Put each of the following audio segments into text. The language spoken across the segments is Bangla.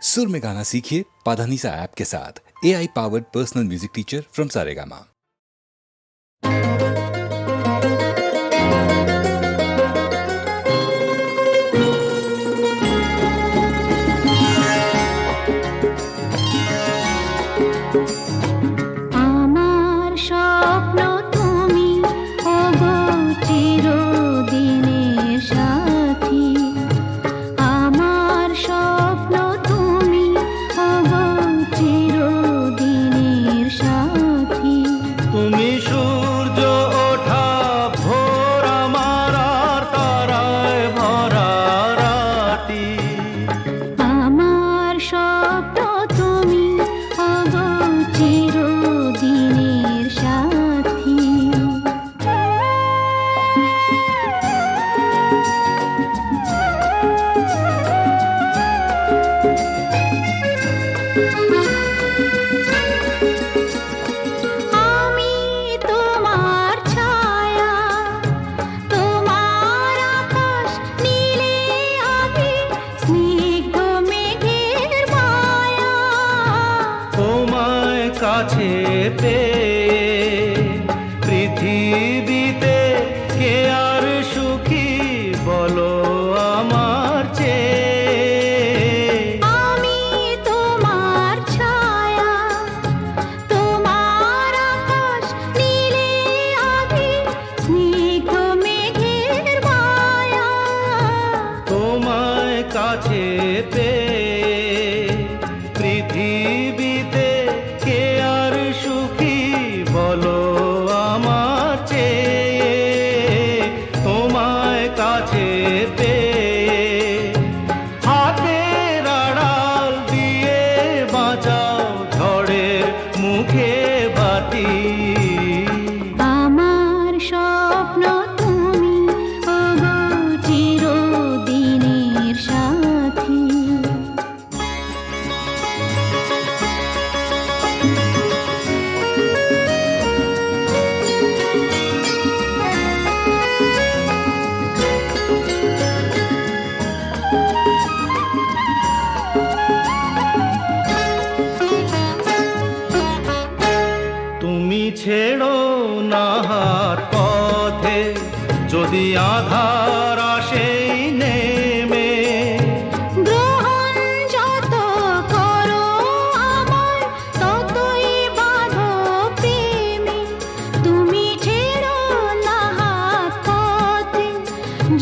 सुर में गाना सीखिए पाधानीसा ऐप के साथ। AI powered personal music teacher from Saregama. কাছে পেয়ে পৃথিবীতে কে আর সুখী বলো আমার চেয়ে। আমি তোমার ছায়া, তোমার আকাশ নীলে আভি, স্নিগ্ধ মেঘের মায়া। তোমায় কাছে পেয়ে পৃথিবীতে কে আর সুখী বলো আমার চেয়ে। তোমায় কাছে পেয়ে হাতের আড়াল দিয়ে বাঁচাও ঝড়ের মুখে বাতি। আমার স্বপ্ন তুমি ওগো চিরদিনের সাথী। তুমি ছেড়ো না হাত পথে যদি আধার আসে নেমে। গ্রহণ যত করো আমার ততই বাঁধো প্রেমে। তুমি ছেড়ো না হাত পথে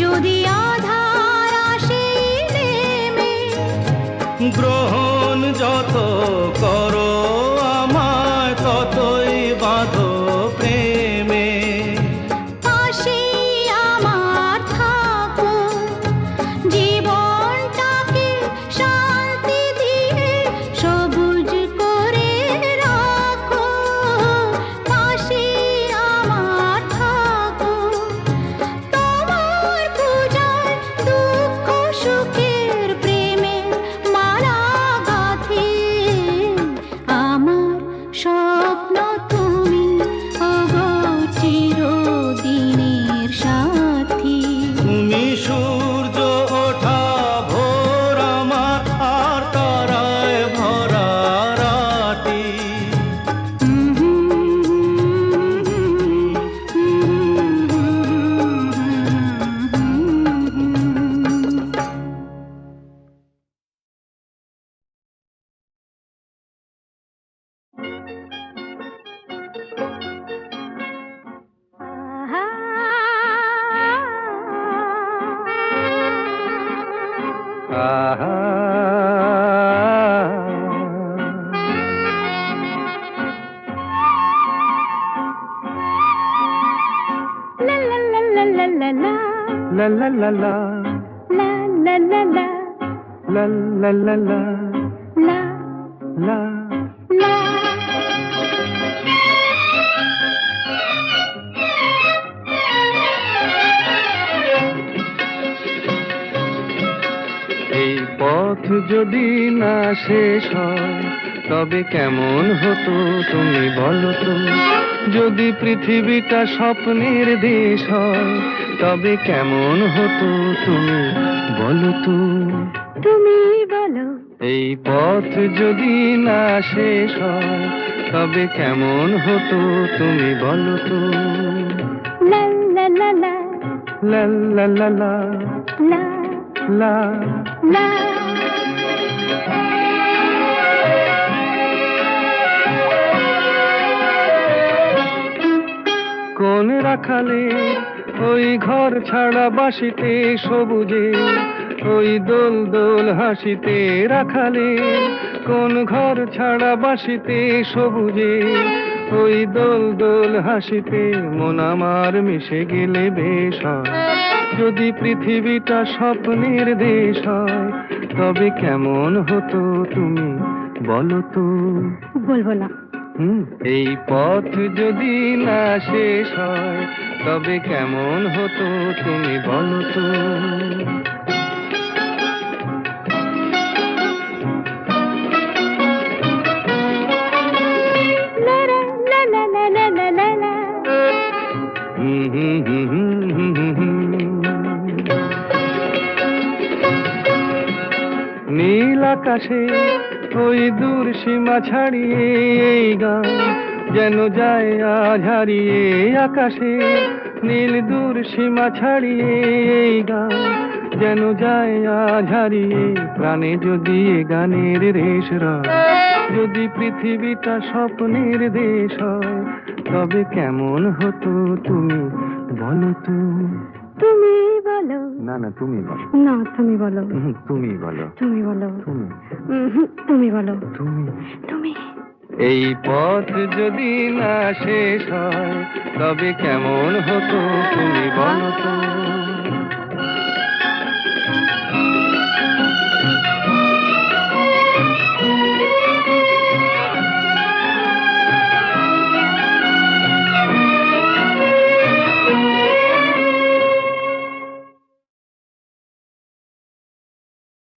যদি আধার আসে নেমে। গ্রহণ যত করো আমায় ততই বাঁধো প্রেমে। পাশে আমার থাকো, জীবনটাকে শান্তি দিয়ে সবুজ করে রাখো। পাশে আমার থাকো, তোমার পূজায় দুঃখ সুখের প্রেমের মালা গাঁথি। আমার স্বপ্ন তুমি ওগো চিরদিনের সাথী। তুমি সূর্য ওঠা ভোর আমার আর তারায় ভরা রাতি। লা লা লা লা লা লা লা, লা লা লা লা লা লা লা লা, লা লা লা লা লা লা। লা। এই পথ যদি না শেষ হয় তবে কেমন হতো তুমি বলো তো। যদি পৃথিবীটা স্বপ্নের দেশ হয় তবে কেমন হতো তুমি বলো তো। তুমি বলো এই পথ যদি না শেষ হয় তবে কেমন হতো তুমি বলো তো। লা লা লা লা লা লা লা লা লা লা। লা। কোন রাখালে ওই ঘর ছাড়া বাসিতে সবুজে, ওই দোল দোল হাসিতে রাখালে কোন ঘর ছাড়া বাসিতে সবুজে, ওই দোল দোল হাসিতে মন আমার মিশে গেলে বেশ হয়। যদি পৃথিবীটা স্বপ্নের দেশ হয় তবে কেমন হতো তুমি বলো তো। বলবো না। এই পথ যদি না শেষ হয় তবে কেমন হতো তুমি বলো তো। লা লা লা লা লা লা লা লা। হুম হুম হুম হুম হুম হুম হুম। নীল আকাশে ওই দূর সীমা ছাড়িয়ে এই গান যেন যায় আজ হারিয়ে। আকাশে নীল দূর সীমা ছাড়িয়ে এই গান যেন যায় আজ হারিয়ে। প্রাণে যদি এ গানের রেশ রয়, যদি পৃথিবীটা স্বপ্নের দেশ হয় তবে কেমন হতো তুমি বলো তো। তুমি বলো। না না তুমি বলো। না তুমি বলো। তুমি বলো। তুমি বলো। তুমি তুমি বলো। তুমি তুমি। এই পথ যদি না শেষ হয় তবে কেমন হতো তুমি বলো তো।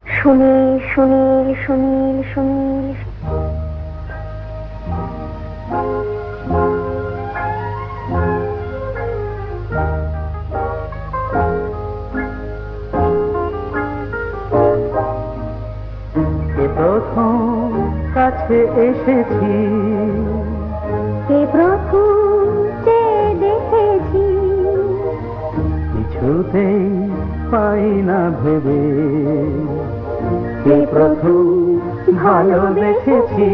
সুনীল সুনীল সুনীল সুনীল। এ প্রথম কাছে এসেছি, কে প্রথম চেয়ে দেখেছি, কিছুতেই পাই না ভেবে। কে প্রথম ভালোবেসেছি,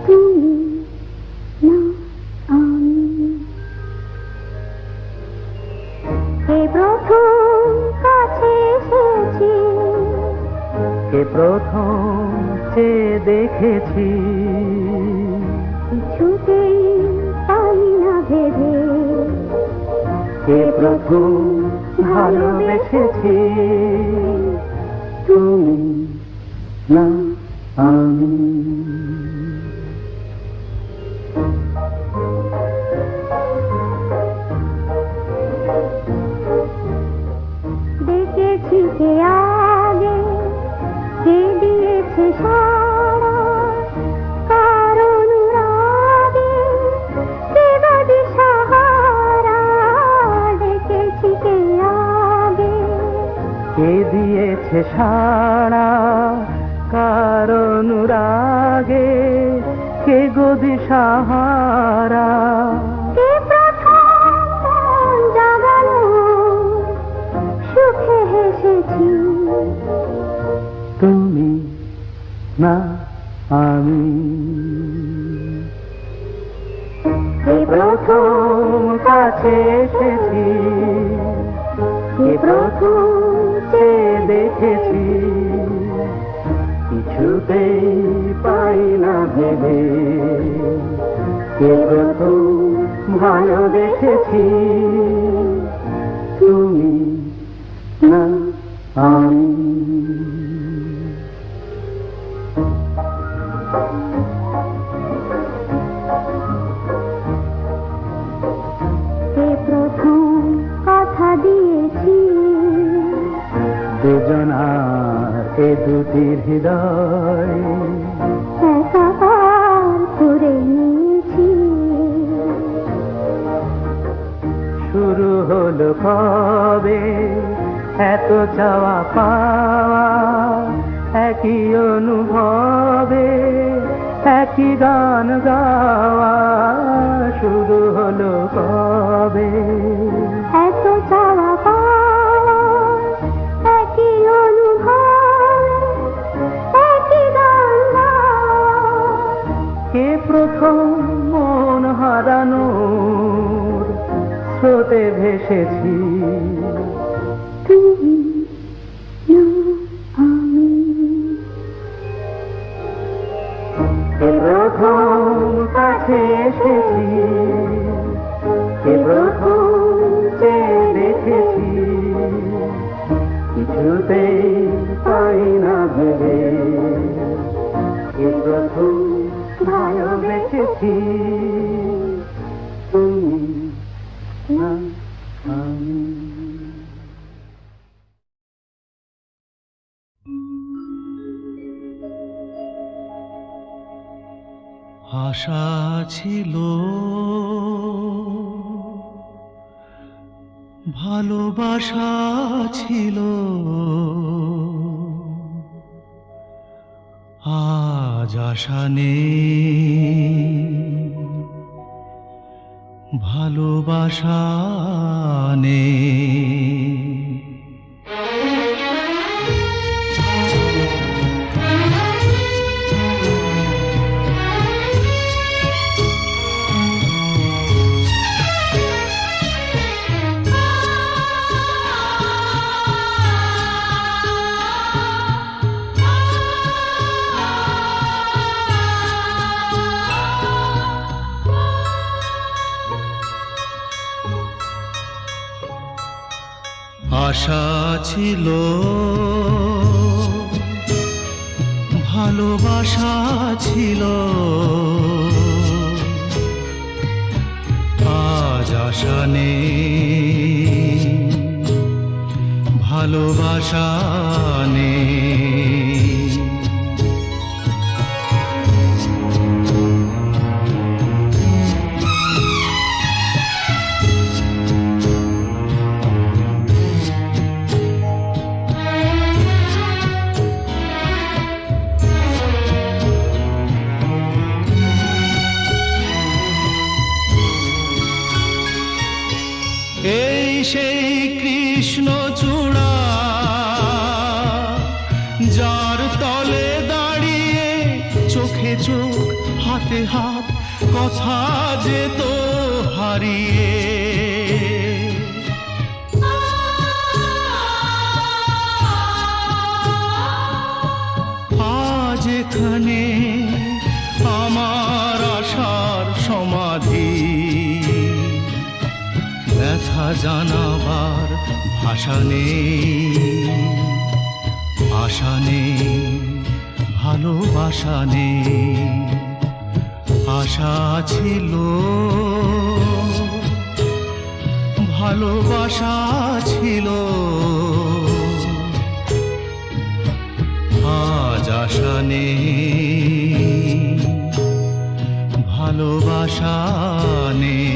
তুমি না আমি। কে প্রথম কাছে এসেছি, কে প্রথম চেয়ে দেখেছি, কিছুতেই পাই না ভেবে। কে প্রথম ভালোবেসেছি, তুমি না আমি। দেখেছি কে আগে, কে দিয়েছে সাড়া, কার অনুরাগে, কে বা দিশাহারা। দেখেছি কে আগে, কে দিয়েছে সাড়া, কার অনুরাগে, কে গো দিশাহারা। কে প্রথম মন জাগালো, সুখে হেসেছি, তুমি না আমি। কে প্রথম কাছে এসেছি, কে প্রথম চেয়ে দেখেছি, কিছুতেই পাই না ভেবে। কে প্রথম ভালোবেসেছি, তুমি না আমি। কে প্রথম কথা দিয়েছি, দুজনার এ দুটি হৃদয় একাকার করে নিয়েছি। শুরু হলো কবে এত চাওয়া পাওয়া, একই অনুভবে একই গান গাওয়া শুরু হলো কবে? এত চাওয়া পাওয়া একই অনুভব একই গান গাওয়া। কে প্রথম মন হারানোর স্রোতে ভেসেছি? তুমি না আমি। কে প্রথম কাছে এসেছি? কে প্রথম চেয়ে দেখেছি? কিছুতেই পাই না ভেবে কে প্রথম ভালোবেসেছি? তুমি না আমি। আশা ছিল, ভালোবাসা ছিল, আজ আশা নেই, ভালোবাসা নেই। আশা ছিল, ভালোবাসা ছিল, আজ আশা নেই, ভালোবাসা নেই। এই সেই কৃষ্ণচূড়া যার তলে দাঁড়িয়ে চোখে চোখ হাতে হাত কথা যেত হারিয়ে। আজ এখানে আমার আশার সমাধি, ব্যথা জানাবার ভাষা নেই, আশা নেই, ভালোবাসা নেই। আশা ছিল, ভালোবাসা ছিল, আজ আশা নেই, ভালোবাসা নেই।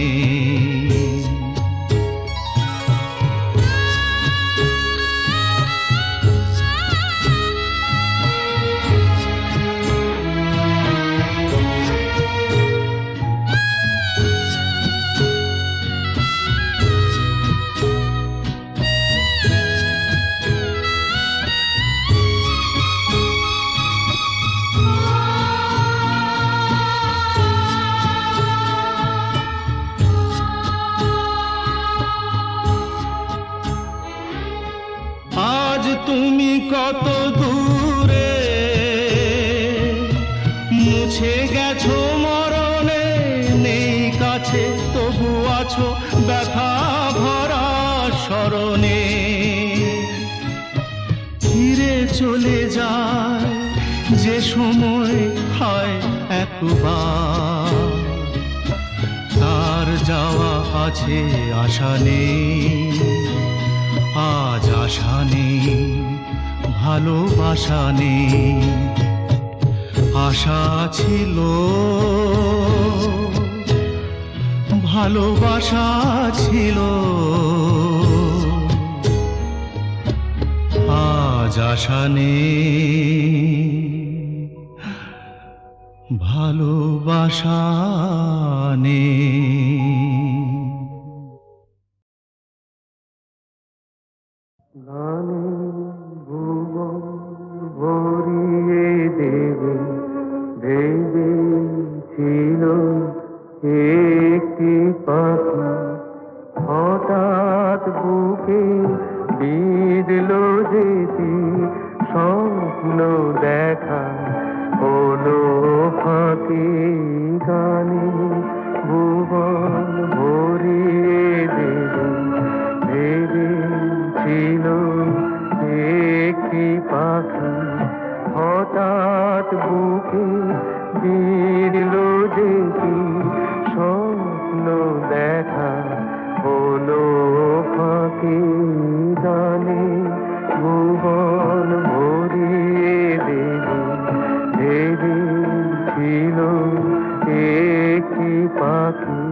তুমি কত দূরে মুছে গেছো মরণে, নেই কাছে তবু আছো ব্যথা ভরা স্মরণে। ফিরে চলে যায় যে সময় হয় একবার, তার যাওয়া আছে আশা নেই, আজ আশা নেই, ভালোবাসা নেই। আশা ছিল, ভালোবাসা ছিল, আজ আজ আশা নেই, ভালোবাসা নেই। গানে ভুবন ভরিয়ে দেবে ভেবেছিল একটি পাখি, হঠাৎ বুকে বিঁধলো যেটি স্বপ্ন দেখা হলো ফাঁকি। গানে ভুবন ভরিয়ে দেবে ভেবেছিল একটি পাখি, হঠাৎ বুকে বিঁধলো যেটি স্বপ্ন দেখা হলো ফাঁকি। গানে ভুবন ভরিয়ে দেবে ভেবেছিল একটি পাখি।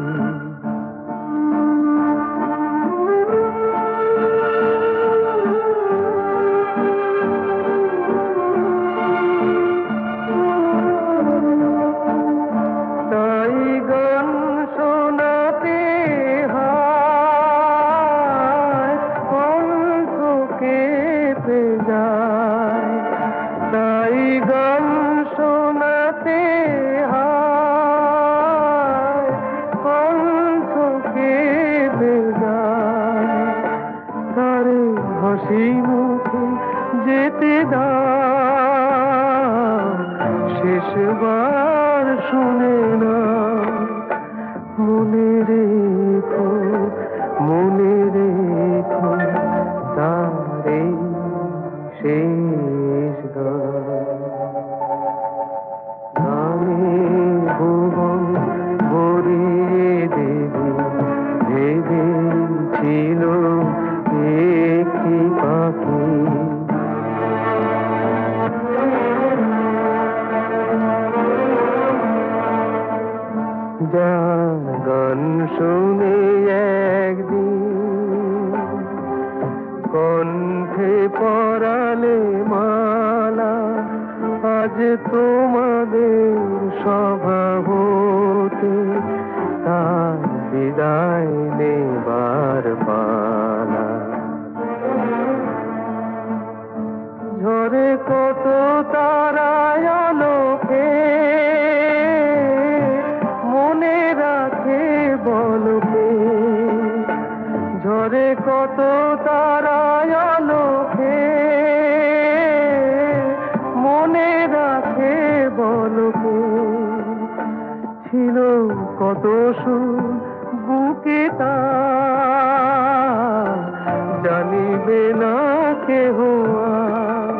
তাই গান শোনাতে হয় কণ্ঠ কেঁপে যায়, তাই গান শোনাতে হয় কণ্ঠ কেঁপে যায়। তারে হাসি মুখে যেতে দাও, শেষবার শুনে না। মনে রেখো, মনে রেখো তারে শেষ গান। গানে ভুবন ভরিয়ে দেবে ভেবেছিল একটি পাখি। যার গান শুনে একদিন কণ্ঠে পরালে মালা, আজ তোমাদের স্বভাবতে তার বিদায় নেবার পালা। ঝরে কত তারায় আলোকে মনে রাখে বলকে, ঝরে কত তারায় আলোকে মনে রাখে বলকে। ছিল কত সুর বুকে তার জানিবে না কেহ আর।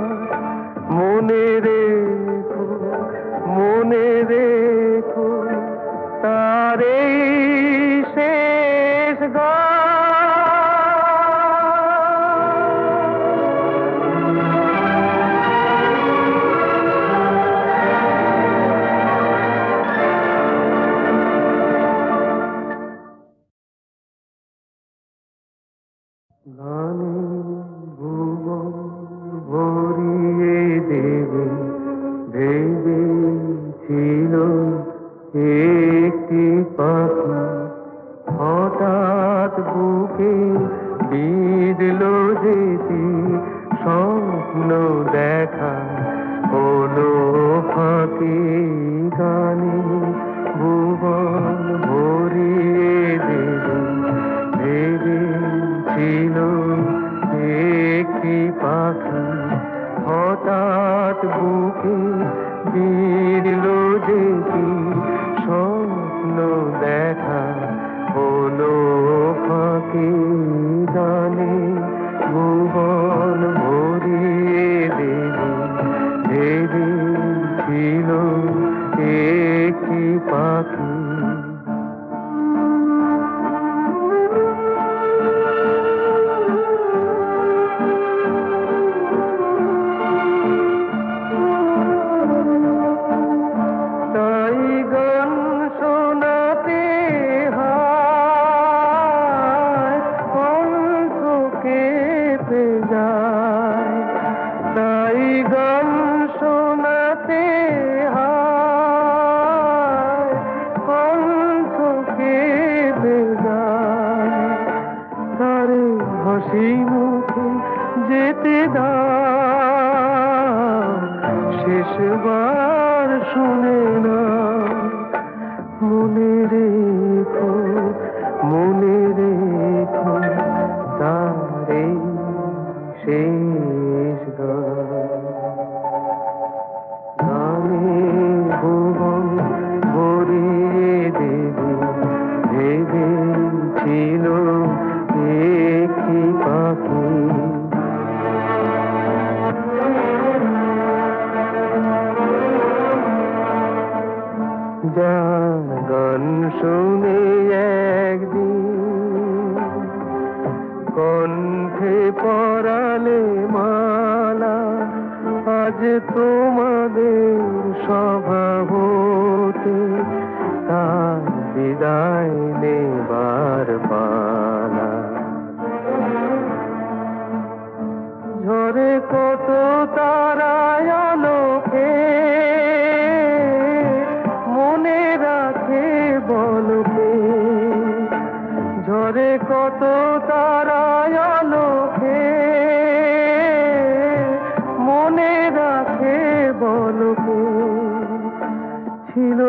মনে রেখো, মনে রেখো তার এই শেষ গান। গানে ভুবন ভরিয়ে দেবে ভেবেছিল একটি পাখি, হঠাৎ বুকে বিঁধলো যেটি স্বপ্ন দেখা হলো ফাঁকি। গানে ভুবন ভরিয়ে দেবে ভেবেছিল একটি পাখি, হঠাৎ বুকে বিঁধলো যেটি স্বপ্ন দেখা হলো ফাঁকি। গানে ভুবন ভরিয়ে দেবে ভেবেছিল একটি পাখি। তাই গান শোনাতে হয় কণ্ঠ কেঁপে যায়, শেষবার শুনে না, মনে রেখো, মনে রেখো তারে শেষ গান। গানে ভুবন ভরিয়ে দেবে ভেবেছিল একটি পাখি। যার গান শুনে একদিন কণ্ঠে পরালে মালা, আজ তোমাদের সভা হতে তার বিদায় নেবার পালা। ঝরে কত তারায় আলোকে মনে রাখে বলকে, ঝরে কত তারায় আলোকে মনে রাখে বলকে। ছিল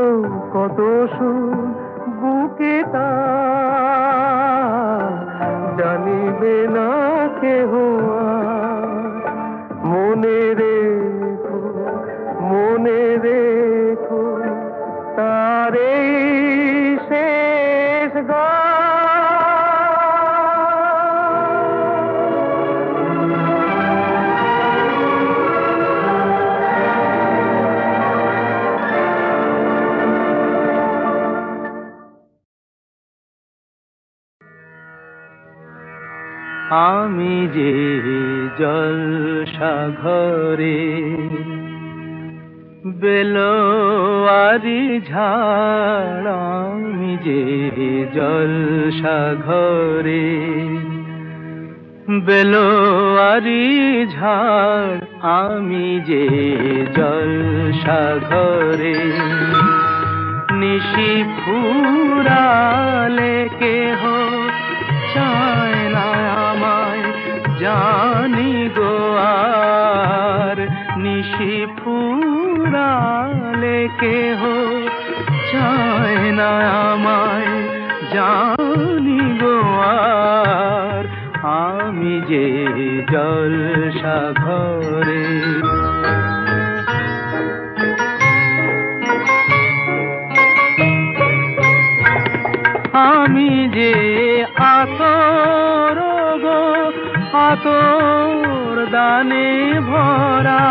কত সুর বুকে তার জানিবে না কেহ আর। মনে রেখো, মনে রেখো তার এই শেষ গান। আমি যে জলসাঘরে বেলোয়ারি ঝাড়, আমি যে জলসাঘরে বেলোয়ারি ঝাড়, আমি যে জলসাঘরে নিশি ফুরালে কেহ চায় না আমায় জানি গো আর। নিশি ফুরালে কেহ চায় না আমায় জানি গো আর। আমি যে জলসাঘরে আমি যে আতর গো আতর দানে ভরা,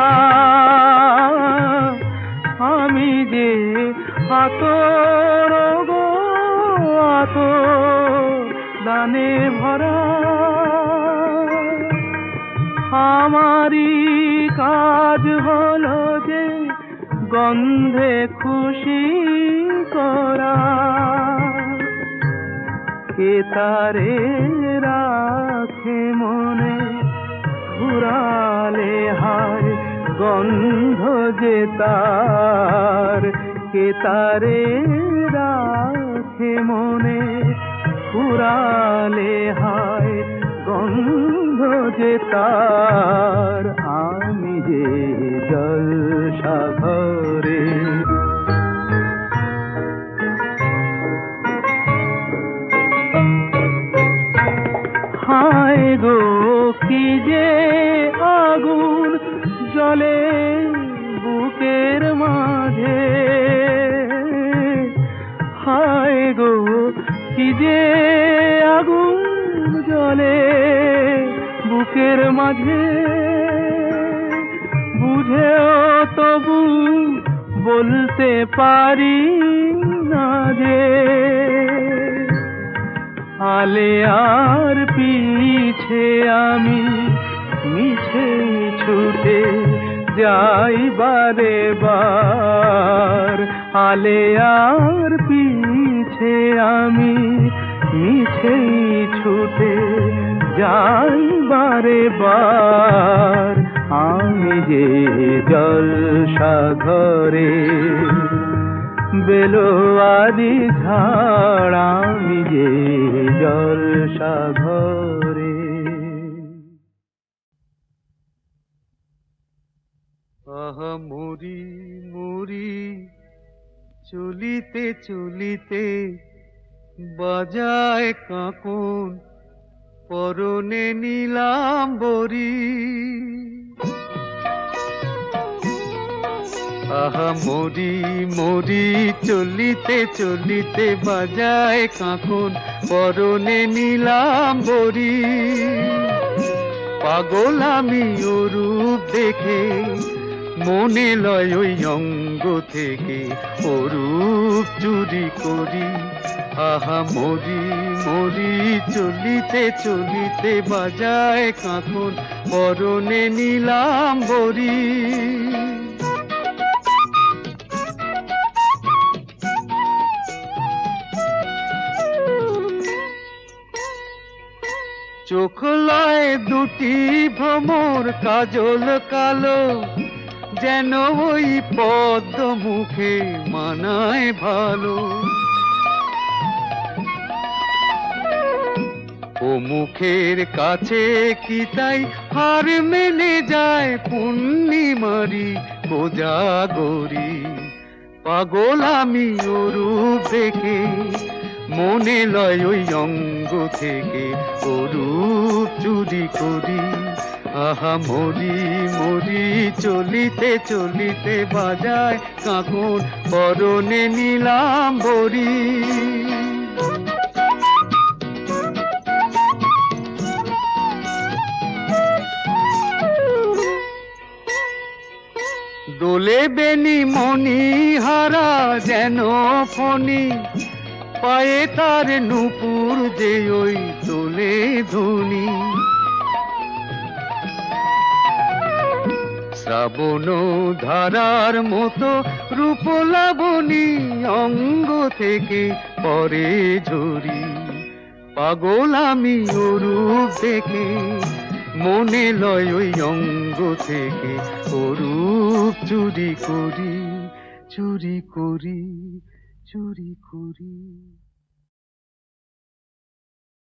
আমি যে আতর গো আতর দানে ভরা। আমারই কাজ হলো যে গন্ধে খুশি করা, কে তারে রাখে মনে ফুরালে হায় গন্ধ যে তার। কে তারে রাখে মনে ফুরালে হায় গন্ধ যে তার। আমি যে জলসাঘরে হায় গো কি যে আগুন জ্বলে বুকের মাঝে, হায় গো কি যে আগুন জ্বলে বুকের মাঝে। বুঝেও তবু বলতে পারি না যে আলে আর পিছে আমি মিছে ছুটে যাই বারে বার। আলে আর পিছে আমি মিছে ছুটে যাই বারে বার। আমি যে জলসাঘরে বেলোয়ারি ঝাড়, আমি যে জলসাঘরে। আহা মরি মরি চলিতে চলিতে বাজায় কাঁকন পরনে নীলাম্বরী আহা মরি মরি চলিতে চলিতে বাজায় কাঁকন পরনে নীলাম্বরী পাগল আমি ও রূপ দেখে মনে লয় ওই অঙ্গ থেকে ও রূপ চুরি করি আহা মরি মরি চলিতে চলিতে বাজায় কাঁকন পরনে নীলাম্বরী চোখ লয় দুটি ভ্রমর কাজল কালো যেন ওই পদ্ম মুখে মানায় ভালো ও মুখের কাছে কি তাই হার মেনে যায় পূর্ণিমারি কোজাগরি পাগল আমি ও রূপ দেখে মনে লয় ওই অঙ্গ থেকে ও রূপ চুরি করি আহা মরি মরি চলিতে চলিতে বাজায় কাঁকন পরনে নীলাম্বরী দোলে বেনি মনি হারা যেন ফণি পায়ে তার নূপুর যে ওই তোলে ধুনি শ্রাবণ ধারার মতো রূপ লাবণী অঙ্গ থেকে পরে ঝরি পাগল আমি ও রূপ দেখে মনে লয় ওই অঙ্গ থেকে ও রূপ চুরি করি চুরি করি চুরি করি